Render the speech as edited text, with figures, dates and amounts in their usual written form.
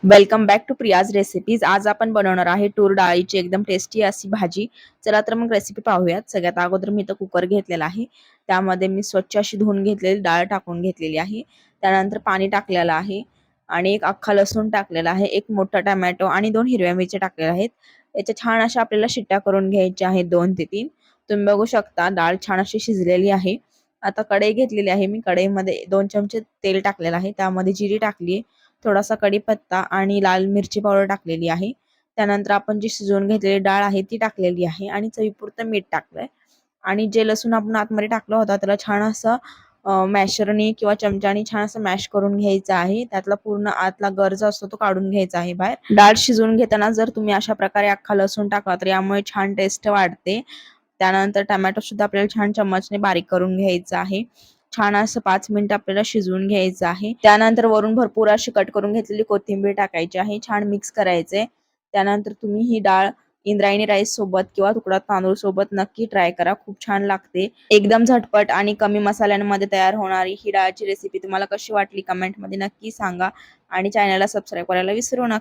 Welcome back to Priya's recipes. आज आपण बनवणार आहे तूर डाळीची एकदम टेस्टी अशी भाजी। चला तर मग रेसिपी पाहूयात। सगळ्यात अगोदर मी इथं कुकर घेतलेला आहे, त्यामध्ये मी स्वच्छ अशी धुवून घेतलेली डाळ टाकून घेतलेली आहे। त्यानंतर पाणी टाकलेलं आहे आणि एक अख्खा लसूण टाकलेला आहे, एक मोठा टोमॅटो आणि 2 हिरव्या मिरच्या टाकलेल्या आहेत। याच्या छान अशा आपल्याला शिट्ट्या करून घ्यायच्या आहेत 2 ते 3। तुम्ही बघू शकता डाळ छान अशी शिजलेली आहे। आता कढई घेतलेली आहे मी, कढईमध्ये 2 चमचे तेल टाकलेलं आहे, त्यामध्ये जिरी टाकली, थोडासा कढीपत्ता आणि लाल मिरची पावडर टाकलेली आहे। त्यानंतर आपण जी शिजवून घेतलेली डाळ आहे ती टाकलेली आहे आणि चवीपुरतं मीठ टाकलंय आणि जे लसूण आपण आतमध्ये टाकलं होतं त्याला छान असं मॅशरने किंवा चमच्याने छान असं मॅश करून घ्यायचं आहे। त्यातला पूर्ण आतला गर जो असतो तो काढून घ्यायचा आहे बाहेर। डाळ शिजवून घेताना जर तुम्ही अशा प्रकारे अख्खा लसूण टाकला तर यामुळे छान टेस्ट वाढते। त्यानंतर टोमॅटो सुद्धा आपल्याला छान चम्मचने बारीक करून घ्यायचं आहे। छान असं 5 मिनिट आपल्याला शिजवून घ्यायचं आहे। त्यानंतर वरून भरपूर अशी कट करून घेतलेली कोथिंबीर टाकायची आहे, छान मिक्स करायचंय। त्यानंतर तुम्ही ही डाळ इंद्रायणी राईस सोबत किंवा तुकडा तांदूळ सोबत नक्की ट्राय करा, खूप छान लागते। एकदम झटपट आणि कमी मसाल्यांमध्ये तयार होणारी ही डाळची रेसिपी तुम्हाला कशी वाटली कमेंट मध्ये नक्की सांगा आणि चॅनलला सबस्क्राइब करायला विसरू नका।